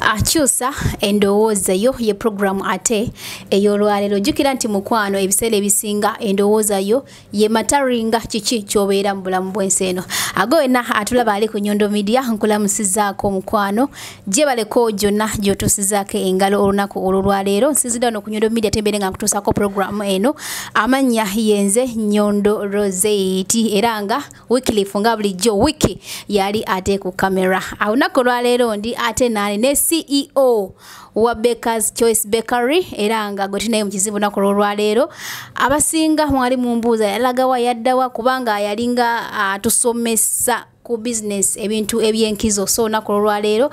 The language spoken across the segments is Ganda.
akyusa endowooza yo ye program ate ey'olwaleero. Jjukira nti mukwano ebiseera ebisinga endowooza yo ye mataringa kiki ky'obeera mu bulamu bw'ensi eno. Ago wena atulaba ali ku Nyondo Media nkulamusizaako mukwano gye baleko gyonna gy'otuusizaako engalo olunaku olw'olwaleero. Nsinzidde wano ku Nyondo Media tembere nga nkutuusaako program eno. Amannya yenze Nyondo Rosette era nga Wycliffe nga bulijjo wiki yali ate ku kamera. Olunaku olwaleero ndi ate nani ne CEO wa Baker's Choice Bakery era nga gwe tunaye mu kizibu olunaku olwaleero. Abasinga mwali mumbuuza yalagawa yaddawa kubanga yalinga tusomesa ku business ebintu ebyenkizo. So olunaku olwaleero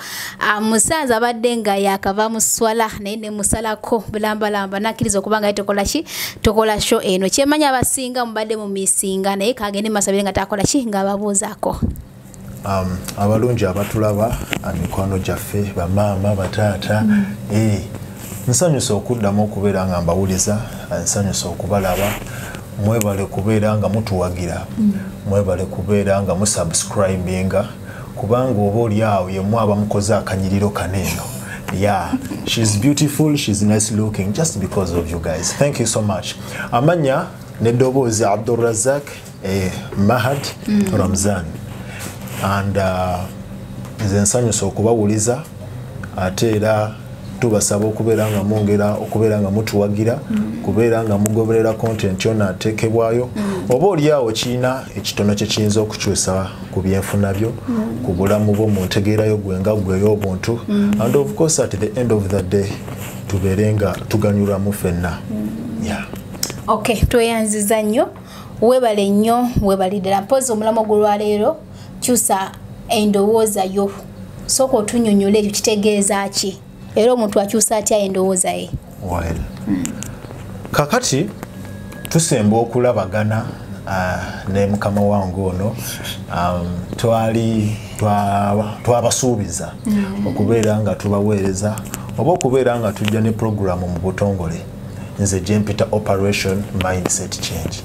musaza abadde nga yakava mu swala naye ne musalako bulambalamba nakkiriza okubanga tokola ki tokola show eno. Kyemanya abasinga mubadde mu misinga naye kagende masabire nga takola ki nga ababuuzaako. Abalungi abatulaba mikwano gyaffe bamaama bataata nsanyusa okuddamu okubeera nga mbawuliza, nsanyusa okubalaba, mwebale kubeera nga mutuwagira, mwebale kubeera nga musubscribinga kubanga oba oli awo yemu abamukoze akanyiriro kaneeno. Yeah, she's beautiful, she's nice looking just because of you guys. Thank you so much. Amanya neddoboozi Abdulrazak Mahad Ramzan. And nze nsanyusa okubawuliza ate era tubasaba okubeera nga mwongera okubeera nga mutuwagira, kubeera nga mugoberera content yonna ateekebwayo, oba oliawo kiina ekitono kye kiyinza okukyusa ku byenfuna byo, ku bulamu bwo mu ntegeerayo gwe nga gwe ey'obuntu, and of course at the end of the day tubeere nga tuganyulwamu ffenna. Yeah. Okay, tweyanziza nnyo, weebale nnyo, weebalidira mpozi omulamu ogw'olwaleero kyusa endowooza yo. Soko otunyonyola ekyo kitegeeza ki? Era omuntu akyusa atya endowooza ye? Well, kakati tusemba okulabagana ne mukama wange ono twabasuubiza okubeera nga tubaweereza oba okubeera nga tujja ne programu mu butongole. Nze gye mpita Operation Mindset Change,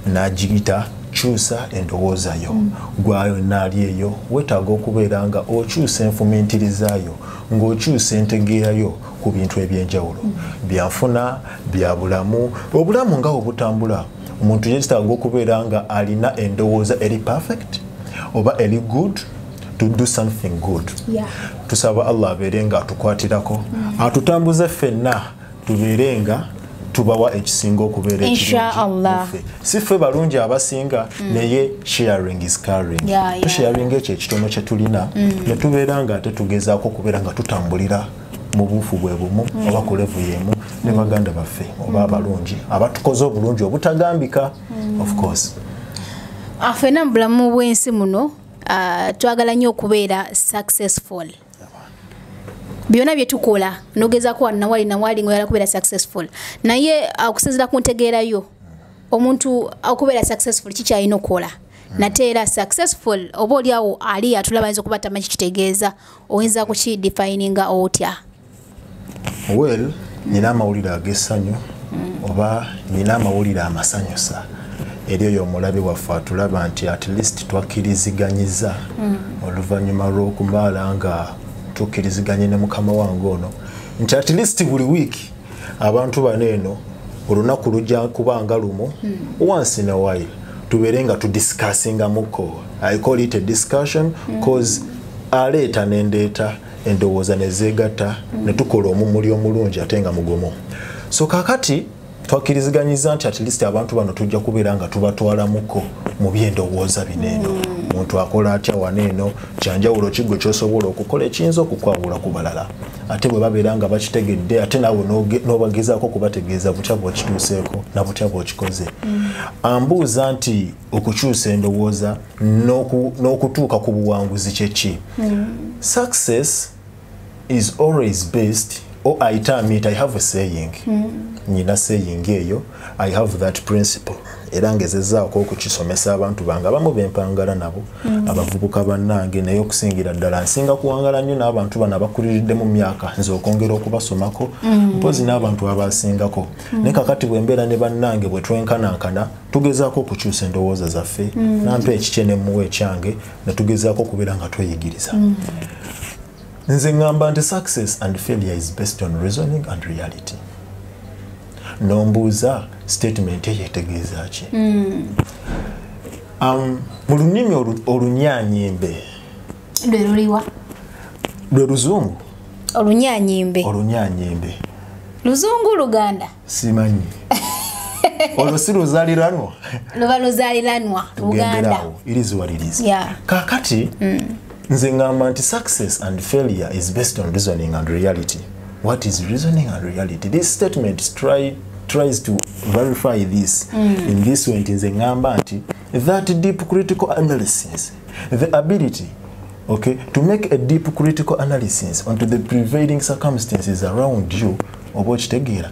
n'agiyita kyusa endowooza yo. Gwayo naali eyo wetaaga okubeera nga okyusa enfumiitirizayo, ng'okyusa entegeerayo ku bintu ebyenjawulo, byanfuna, bya bulamu, obulamu nga obutambula. Omuntu yeetaaga okubeera nga alina endowooza eri perfect oba eri good to do something good. Yeah. Tusaba Allah abeere nga atukwatirako, atutambuze ffenna tubeere nga tubawa ekisinga okubeera Inshallah. Si ffe balungi abasinga naye sharing is caring. Sharing ekyo ekitono kye tulina ne tubeera nga ate tugezaako okubeera nga tutambulira mu buufu bwe bumu oba ku levu y'emu ne baganda baffe oba abalungi abatukoze obulungi obutagambika. Of course ffenna mu bulamu bw'ensi muno twagala nnyo okubeera successful. Byonna bye tukola nogezaako wali ng'oyagala kubeera successful, naye okusinziira ku ntegeerayo omuntu okubeera successful kikyalina okukola. Nate era successful oba oliawo ali atulaba ayinza okuba tamanyi kitegeeza, oyinza kukidefininga otya? Well, nina amawulire ag'essanyu oba nina amawulire amasanyusa eri oyo omulabe waffe atulaba nti at least twakkiriziganyiza oluvannyuma lw'okumala nga tukkiriziganye ne mukama wange ono nti at least buli wiiki abantu baneeno olunaku lujja kubanga lumu once in a while tubeere nga tudiscussinga muko. I call it a discussion cause aleeta n'endeeta endowooza ne zeegatta ne tukola omumuli omulungi ate nga mugumu. So kakati twakkiriziganyiza nti at least abantu bano tujja kubeera nga tubatwala muko mu byendowooza bineeno. Omuntu akola atya waneeno, kyanjawulo kiggwe ky'osobola okukola ekiyinza okukwawula ku balala. Ate bwe babeera nga bakitegedde ate naawe n'obagezaako kubategeeza butya bw'okituuseeko na butya bw'okikoze. Ambuuza nti okukyusa endowooza n'okutuuka ku buwanguzi kye ki? Success is always based, or I have a saying. Nina saying eyo, I have that principle. Era ngezezaako okukisomesa abantu bange abamu bempangala nabo abavubuka bannange naye okusingira ddala nsinga kuwangala nnyo n'abantu bano abakuliridde mu myaka nze okwongera okubasomako mpozi n'abantu abasingako naye kakati bwe mbeera ne bannange bwe twenkanankana tugezaako okukyusa endowooza zaffe nampa ekikye ne muwa ekyange ne tugezaako okubeera nga tweyigiriza. nze ngamba nti success and failure is based on reasoning and reality. Nombuuza statement yetegeeza ki? Mu lunimi olunyaanyimbe lwe luliwa? Lwe Luzungu. Olunyaanyimbe. Olunyaanyimbe. Luzungu Luganda? Simanyi. Olwo si luzaaliranwa? Luba luzaaliranwa Luganda. It is what it is. Yeah. Kakati nze ngamba nti success and failure is based on reasoning and reality. What is reasoning and reality? This statement tries to verify this in this way. Nze ngamba nti that deep critical analysis, the ability, okay, to make a deep critical analysis onto the prevailing circumstances around you, oba kitegeera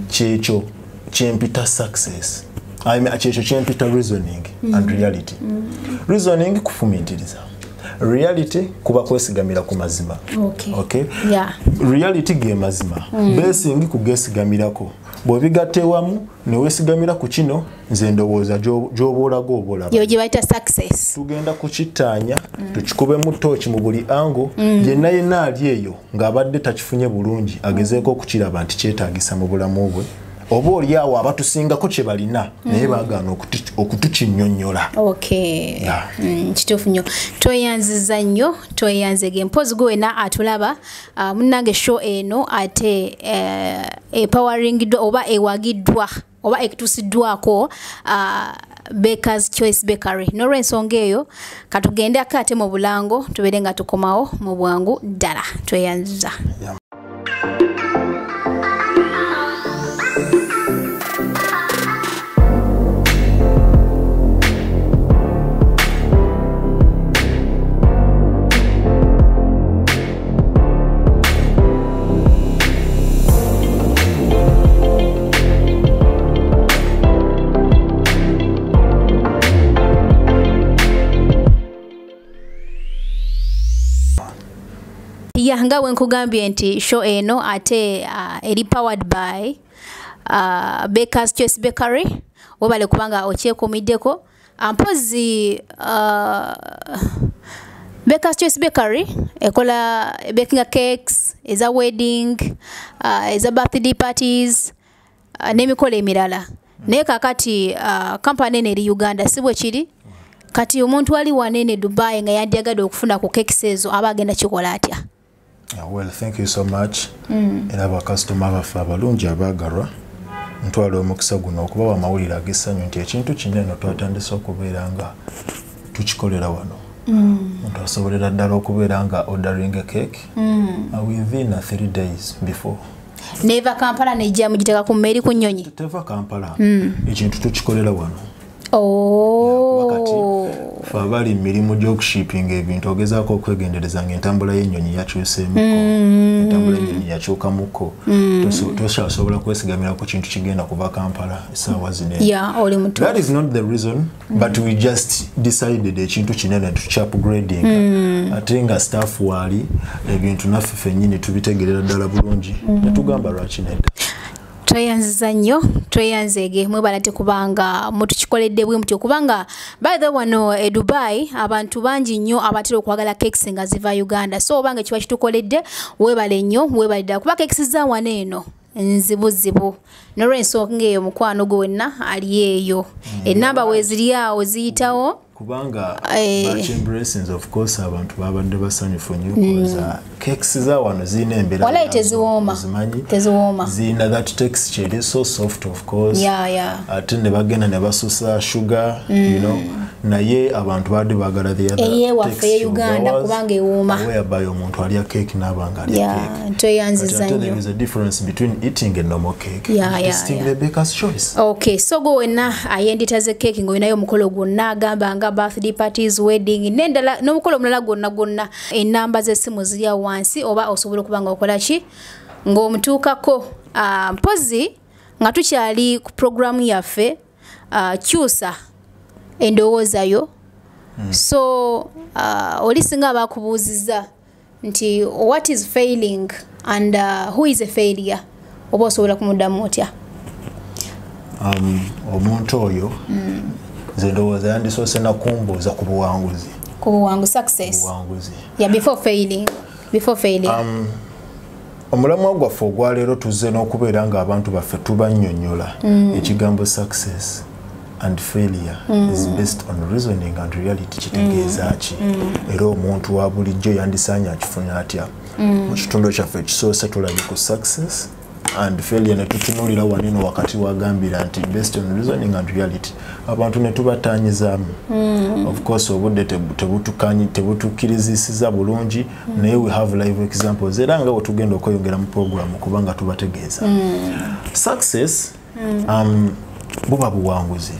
kyekyo kyempita success. Kyekyo kyempita reasoning and reality. Reasoning kufumintiriza, reality kuba kwesigamira ku mazima. Okay? Yeah. Reality ge mazima. Basing kugesigamirako. Bwobigatewamu ne wesigamira ku kino nze ndowooza gy'oboolago obolaba. Yo gye bayita success. Tugenda kukitaanya tukikube mu tooki mu buli ango yenna yenna ali eyo ng'abadde takifunye bulungi agezeeko okukiraba nti kyetaagisa mu bulamu bwe. Oba oli awo abatusingako kye balina naye baagaana okutukinnyonnyola. Okay. Kituufu nnyo. Tweyanziza nnyo, tweyanzege. Mpozi gwe wena atulaba munnange show eno ate empowering oba ewagiddwa oba ekitusiddwako Baker's Choice Bakery. N'olw'ensonga eyo katugende akate mu bulango tubeere nga tukomawo mu bwangu ddala. Tweyanziza. Nga wenkugambye nti show eno ate eri powered by Baker's Choice Bakery. Webale kubanga okyekuumiddeko. Mpozi Baker's Choice Bakery ekola baking cakes, eza wedding, eza birthday parties, n'emikolo emirala. Naye kakati kampani eno eri Uganda si bwe kiri. Kati omuntu ali wanene Dubai nga yandyagadde okufuna ku cakes ezo aba agenda kikola atya? Well, thank you so much. Era bakasitoma baffe abalungi abaagalwa ntwala omukisa guno okubawa amawulire ag'essanyu nti ekintu kinene twatandise okubeera nga tukikolera wano. Omuntu asobolera ddala okubeera nga ordering a cake within 3 days before. Neva Kampala nejja mugiteka ku mmeri ku nnyonyi? Teva Kampala. Ekintu tukikolera wano. Wakati fabali mirimu gy'okushippinga ebintu ogezaako okwegendereza ng'entambula y'ennyonyi yakyuseemuko, entambula y'ennyonyi yakyukamuko, toshasobola kwesigamira ku kintu kigenda kuva Kampala essaawa zino. That is not the reason, but we just decided ekintu kinene tukya-upgrading. Ate nga staff waali ebintu naffe ffennyini tubitegerera ddala bulungi ne tugamba lwaki nedda. Tweyanziza nnyo, tweyanzege mwebala tekubanga mutukikoledde bwe mutyo kubanga by the wano Dubai abantu bangi nnyo abatera okwagala cakes nga ziva Uganda. So obanga kiba kitukoledde webale nnyo, webalidde kuba cakes za wano eno nzibuzibu. N'olw'ensonga eyo mukwano gwe wenna ali eyo. Ennamba weeziri awo ziyitawo kubanga blessings of course abantu babadde basanyufu nnyo kuza cakes za wano zina embeera wala teziwooma zina that texture is so soft of course ate ne bagenda ne basusa sugar you know naye abantu badde bagala the other waffe Uganda kubanga ewooma whereby omuntu alya cake n'abanga alya cake tweyanziza nnyo. There is a difference between eating a normal cake and the Baker's Choice. Okay, so go wenna ayenditaze cake ng'olinayo omukolo gwonna agamba nga birthday parties, wedding n'endala n'omukolo omulala gwonna ennamba z'essimu ziri awo wansi oba osobola okubanga okola ki ng'omutuukako. Mpozi nga tukyali ku programu yaffe kyusa endowooza yo. So oli singa abakubuuziza nti what is failing and who is a failure oba osobola kumuddamu otya? Omuntu oyo nze ndowooza yandisoose nakumbuuza ku buwanguzi. Ku buwanguzi success. Buwanguzi. Yeah, before failing. before failure. Omulamwa gwaffe ogwaleero tuzze n'okubeera nga abantu baffe tubannyonnyola ekigambo success and failure is based on reasoning and reality. Kitegeeza ki era omuntu wa bulijjo yandisaanye akifuna atya mu kitundu kyaffe ekisoose tulabye ku success and failure ne tutunuulira waneno wakati wagambira nti based on reasoning and reality abantu ne tubataanyizaamu. Of course obudde tebutukkirizisiza bulungi naye we have live examples era nga wetugenda okweyongera mu programu kubanga tubategeeza success buba buwanguzi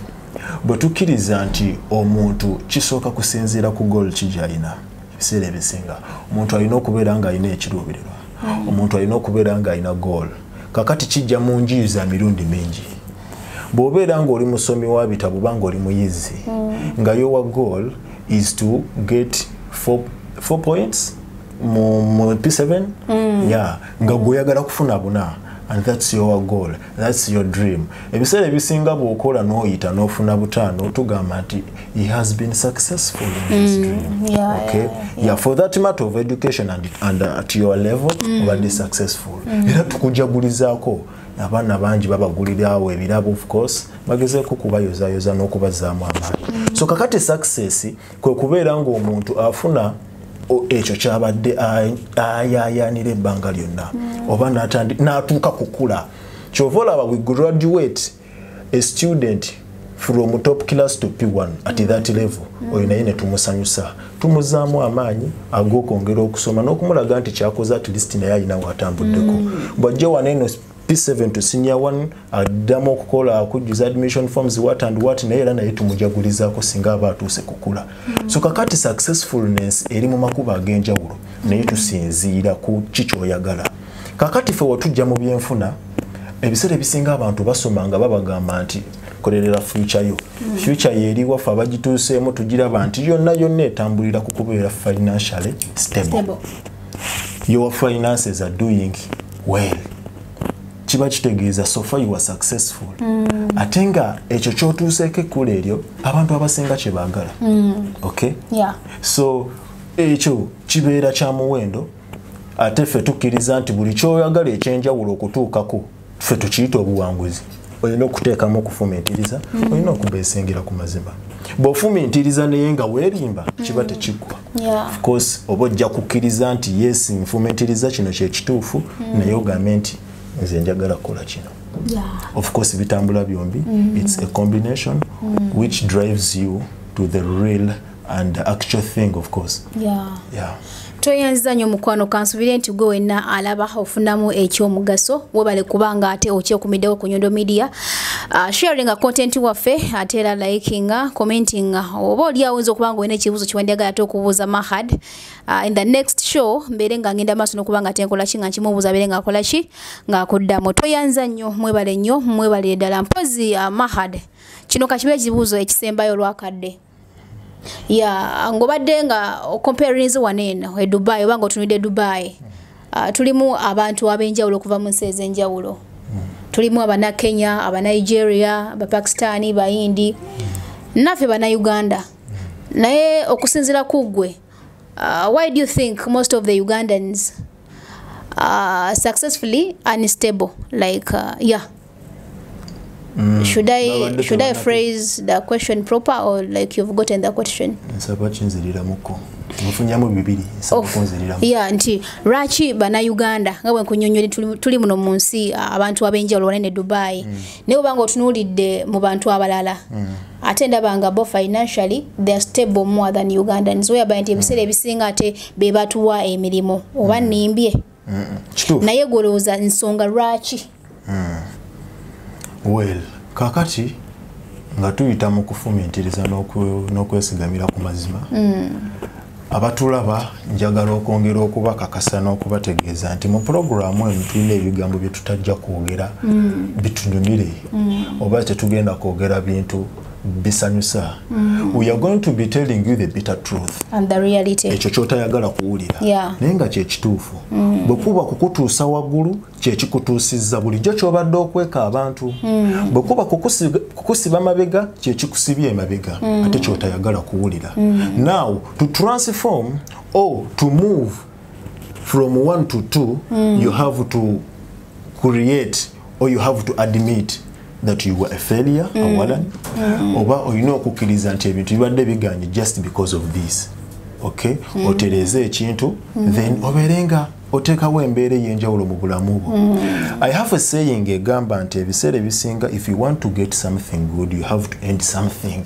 bwe tukkiriza nti omuntu kisooka kusinziira ku goal kijayina ebiseera ebisinga omuntu alina okubeera nga alina ekiruubirirwa omuntu alina okubeera nga alina goal kakati kijja mu njiiza mirundi mingi bw'obeera ng'oli musomi wa bitabo banga oli muyizi nga your goal is to get 4 points mu P7 yeah nga goyagala kufuna buna and that's your goal, that's your dream. Ebiseera ebisinga bw'okola n'oyita n'ofuna butaano tugamba nti he has been successful in his dream. Yeah, for that matter of education and at your level obadde successful. Era tukujagulizaako abaana bangi babaguliraawo ebirabo of course bagezeeko kubayozayoza n'okubazaamu amaanyi. So kakati success kwe kubeera ng'omuntu afuna ekyo kyabadde ayayanira ebbanga lyonna oba n'atuuka kukula. Kyova olaba we graduate a student from top class to P1 at that level oyo naye ne tumusanyusa tumuzaamu amaanyi ag'okwongera okusoma n'okumulaga nti kyakoze at least naye alina watambuddeko. Bw'ajja waneno P7 to senior 1 addamu okukola akujjuza admission forms what and what naye era naye tumujagulizaako singa aba atuuse kukula. So kakati successfulness eri mu makuba ag'enjawulo naye tusinziira ku kikyoyagala. Kakati ffe watujja mu byenfuna ebiseera ebisinga abantu basoma nga babagamba nti kolerera future yo. Future yeri waffe abagituuseemu tugiraba nti yonna etambulira ku kubeera financially stable. Your finances are doing well. Kiba kitegeeza so far you are successful. Ate nga ekyo kyotuuseeko ekkula eryo abantu abasinga kye baagala. Okay? Yeah. So ekyo kibeera kya muwendo ate ffe tukkiriza nti buli kyoyagala ekyenjawulo okutuukako ffe tukiyita obuwanguzi. Olina okuteekamu okufumiitiriza, olina okubeesingira ku mazima. Bw'ofumiitiriza naye nga weerimba kiba tekiggwa. Of course oba ojja kukkiriza nti yes nfumiitiriza kino kye kituufu naye ogambe nti nze njagala kukola kino. Of course bitambula byombi. It's a combination which drives you to the real and actual thing of course. Yeah. Toyanziza nnyo mukwano kansubire nti gwe wenna alaba ofunamu ekyomugaso webale kubanga ate okyekumiddewo ku Nyondo Media. Sharing a content waffe ate era liking, commenting oba oli awunza okubanga olina ekibuuzo kiwandiyagala ate okubuuza Mahad. In the next show mbeere nga ngenda maaso n'okubanga ate nkola ki nga nkimubuuza abeere nga akola ki nga akuddamu. Toyanza nnyo mwebale nnyo mwebale ddala mpozi Mahad kino kakibe ekibuuzo ekisembayo olwakadde. Ngobadde nga comparing waneno e Dubai obanga otunudde Dubai tulimu abantu abenjawulo okuva mu nsi ez'enjawulo. Tulimu abana Kenya, aba Nigeria, ba Pakistani, ba Hindi, naffe bana Uganda. Naye okusinzira ku gwe, why do you think most of the Ugandans are successfully unstable? Like should I phrase the question proper or like you've gotten the question? Nti lwaki bana Uganda nga bwe nkunyonnyole tuli muno mu nsi abantu abenjawulo wanene Dubai naye obanga otunuulidde mu bantu abalala ate ndabanga bo financially they are stable more than Ugandans whereby nti ebiseera ebisinga ate be batuwa emirimu oba nnimbye naye golowooza nsonga lwaki? Well, kakati nga tuyita mu kufumiitiriza n'okwesigamira ku mazima. Abatulaba njagala okwongera okubakakasa n'okubategeeza nti mu programu eno tulina ebigambo bye tutajja kwogera bitunyumire oba tetugenda kwogera bintu bisanyusa. We are going to be telling you the bitter truth and the reality. Ekyo kyotayagala kuwulira naye nga kye kituufu. Bwe kuba kukutuusa waggulu kye kikutuusizza bulijjo ky'obadde okweka abantu. Bwe kuba kukusiba mabega kye kikusibye emabega ate kyotayagala kuwulira. Now to transform or to move from 1 to 2 you have to create or you have to admit that you were a failure awalan oba olina okukkiriza nti ebintu bibadde biganye just because of this. Okay, otereze ekintu then oberenga otekawo embeera y'enjawulo mu bulamu bwo. I have a saying egamba nti ebiseera ebisinga if you want to get something good you have to end something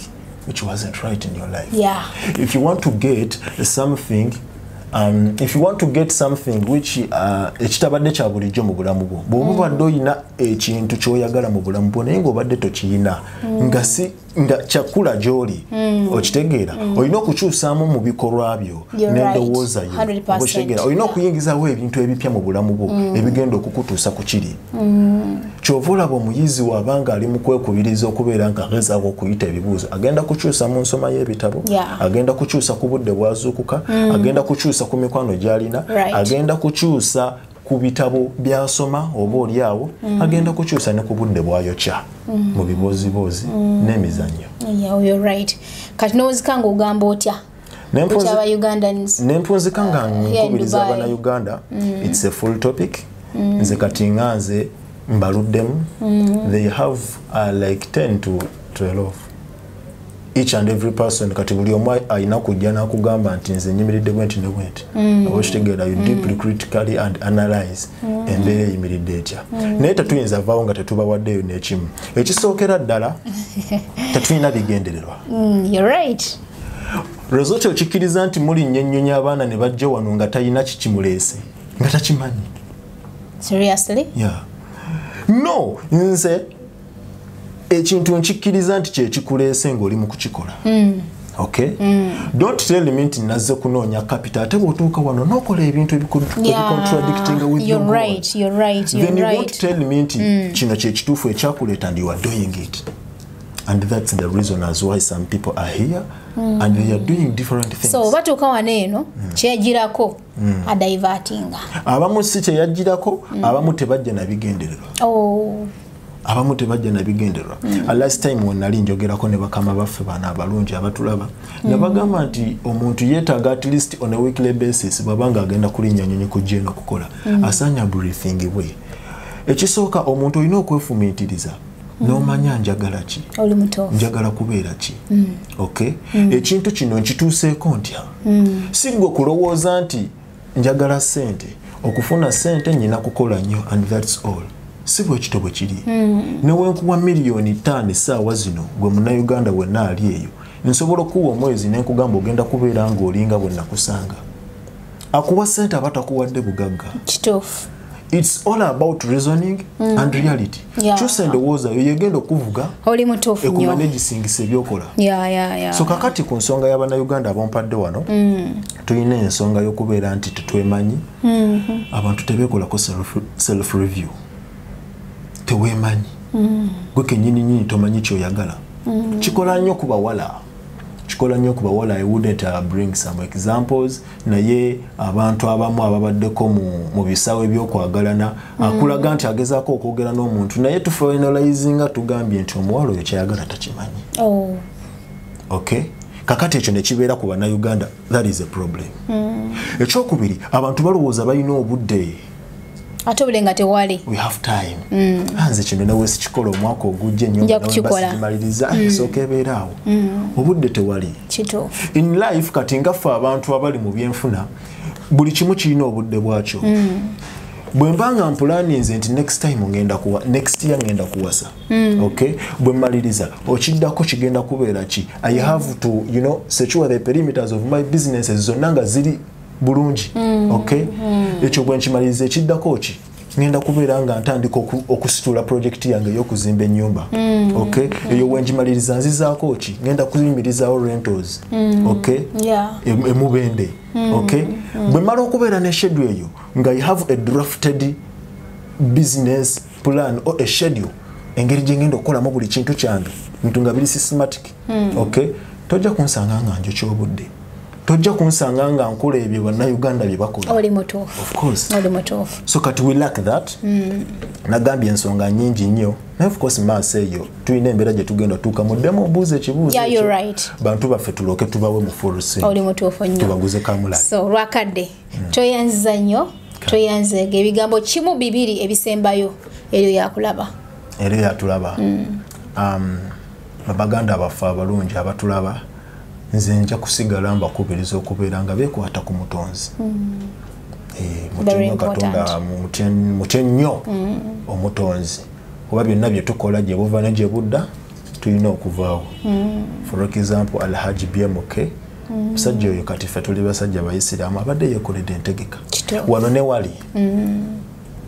which wasn't right in your life. Yeah. If you want to get something which ekitabadde kya bulijjo mu bulamu bwo bw'obadde oyina ekintu ky'oyagala mu bulamu bwo naye ng'obadde tokiyina nga kyakula gy'oli okitegeera olina okukyusaamu mu bikolwa byo n'endowooza yo okitegeera olina okuyingizawo ebintu ebipya mu bulamu bwo ebigenda okukutuusa ku kiri kyova olaba omuyizi wabanga ali mu kwekubiriza okubeera nga agezaako okuyita ebibuuzo agenda kukyusa mu nsoma y'ebitabo agenda kukyusa ku budde bwazuukuka agenda kukyusa ku mikwano gy'alina agenda kukyusa ku bitabo byasoma oba oliawo agenda kukyusa ne ku budde bwayokya mu biboozibozi n'emizannyo. You're right. Kati n'ozikanga ogamba otya nempunzika nga nkubiriza Abannayuganda it's a full topic nze kati nga nze mbaluddemu they have like 10 to 12 each and every person kati buli omu ayina kujja n'akugamba nti nze nyimiridde bwenti ne bwenti obakitegeera you deeply critically and analyze embeera eyimiridde etya naye tetuyinza vaawo nga tetubawaddeyo n'ekimu ekisookera ddala tetulina bigendererwa. You're right. Result okikkiriza nti muli nnyonnyonya abaana ne bajja wano nga talina kikimuleese nga takimanyi. Seriously? Yeah. No, nze ekintu nkikkiriza nti kyekikuleese ng'oli mu kukikola. Okay? Don't tell me nti nazze kunoonya capital ate bw'otuuka wano n'okola ebintu ebicontradicting with your goal. You're right. Then you won't tell me nti kino kyekituufu ekyakuleeta and you are doing it. And that's the reason as why some people are here and they are doing different things. So batuuka wano eno kyegirako adivertinga. Abamu si kyeyagirako abamu tebajja na bigendererwa. Abamu tebajja na bigendererwa. Last time when nali njogerako ne bakama baffe bana abalungi abatulaba ne bagamba nti omuntu yeetaaga at least on a weekly basis babanga agenda kulinnya nnyonyi kujja eno okukola asanya breathing bwe. Ekisooka omuntu olina okwefumiitiriza n'omanya njagala ki oli muto njagala kubeera ki. Okay? Ekintu kino nkituuseeko ntya si gwe kulowooza nti njagala ssente okufuna ssente nnyina kukola nnyo and that's all. Si bwe kito bwe kiri newenkuwa miliyoni 5 essaawa zino gwe Munnayuganda wenna ali eyo nsobola okuwa omwezi nenkugamba ogenda kubeera ng'olinga bwe nakusanga akuwa ssente aba takuwadde bugagga. Kituufu. It's all about reasoning and reality. Kyusa endowooza yo yegenda okuvuga oli mutuufu nnyo ekumanagingisa ebyokola. So kakati ku nsonga y'Abannayuganda abompadde wano tulina ensonga y'okubeera nti tetwemanyi abantu tebeekolako self review teweemanyi gwe kennyini tomanyi kyoyagala kikola nnyo ku bawala I wouldn't bring some examples naye abantu abamu ababaddeko mu bisawo ebyokwagalana akulaga nti agezaako okwogera n'omuntu naye tufinalizinga tugambye nti omuwala oyo kyayagala takimanyi. Okay? Kakati ekyo ne kibeera ku Bannayuganda, that is a problem. Ekyokubiri abantu balowooza balina obudde ate obulenga tewali. We have time. Anze kino nawe sikikola omwaka ogujja nnyo bakimaliriza esooka ebeeraawo. Obudde tewali. Kituufu. In life kati ngaffe abantu abali mu byenfuna buli kimu kirina obudde bwakyo. Bwe mbanga mpulaninze nti next year ngenda kuwasa. Okay? Bwe mmaliriza okiddako kigenda kubeera ki. I have to secure the perimeters of my businesses zonna nga ziri bulungi. Okay? Ekyo bwe nkimaliriza ekiddako ki ngenda kubeera nga ntandika okusitula project yange y'okuzimba ennyumba. Okay? Eyo bwe nkimaliriza nzizaako ki ngenda kuyimirizaawo rentals. Okay? Emubende. Okay? Bwe mmala okubeera ne schedule eyo nga I have a drafted business plan or a schedule engeri gye ngenda okukolamu buli kintu kyange ntunga biri systematic. Okay? Tojja kunsanga nga njokya obudde. tojja kunsanga nga nkula ebyo bannayuganda bye bakola. Oli mutuufu. Of course. Oli mutuufu. So kati we lack that. Nagambye ensonga nyingi nnyo. Naye of course maaso eyo tulina embeera gye tugenda tuuka muddemu obuuza ekibuuzo. Yeah, you're right. Bantu baffe tulooke tubawe mu full Oli mutuufu nnyo. Tubaguze kamula. So lwakadde toyanziza nnyo. Toyanzega ebigambo kimu bibiri ebisembayo eryo yakulaba. Eryo yatulaba. Babaganda abaffe abalungi abatulaba nze nja kusigala mbakubiriza okubeera nga beekwata ku mutonzi. Mutyo Katonda mutyo nnyo omutonzi. Kuba byonna bye tukola gye buva ne gye budda tulina okuvaawo. For example Alhaji BMK musajja oyo kati ffe tuli basajja bayisiraamu abadde yeekoledde entegeka. Wano ne wali.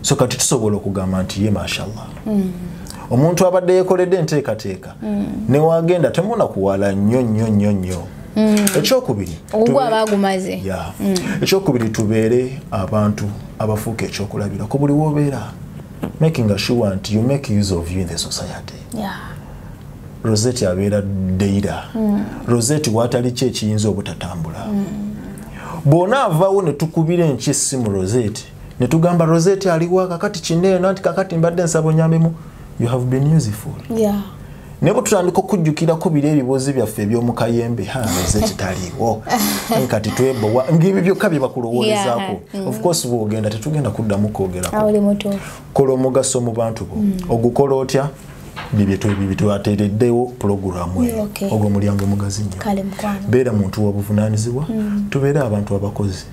So kati tusobola okugamba nti ye mashallah. Omuntu abadde yeekoledde enteekateeka ne wagenda temuna kuwala nnyo. Ekyokubiri ogwo abagumaze. Ekyokubiri tubeere abantu abafuuka ekyokulabira ku buli wobeera. Making sure that you make use of you in the society. Rosette abeera deira. Rosette watali kye kiyinza obutatambula. Bona avaawo ne tukubira enkisimu Rosette ne tugamba Rosette aliwa kakati kinene anti kakati mbadde nsaba onyambemu. You have been useful. Nebo tutandika okujjukira ko bire ebibozi byaffe eby'omukayembe Rosette taliwo. Kati twebo ngibi byokka bye bakulowolezaako. Of course bwogenda tetugenda kuddamu kwogerako. Oli mutuufu. Kola omugaso mu bantu bo. Ogukola otya? Bibye twateereddewo pulogulaamu eyo. Ogwo mulyango mugazi nnyo. Beera muntu wabuvunaanyizibwa. Tubeere abantu abakozi.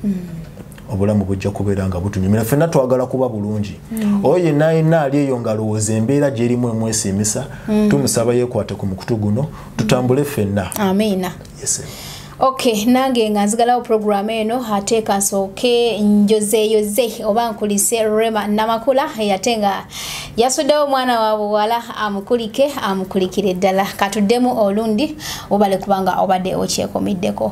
Obulamu bujja kubeera nga butunyumira. Ffenna twagala kuba bulungi. Oyo yenna ali eyo ngalowooza embeera gy'erimu emwesimisa. Tumusaba yeekwate ku mukutu guno. Tutambule ffenna. Amiina. Yes. Okay, nange nga nzigalawo program eno ateeka nsooke njozeeyoze oba nkulise Rema Namakula yatenga yasuddewo omwana wa buwala amukulikire ddala katuddemu olundi obale kubanga obadde okyekomiddeko.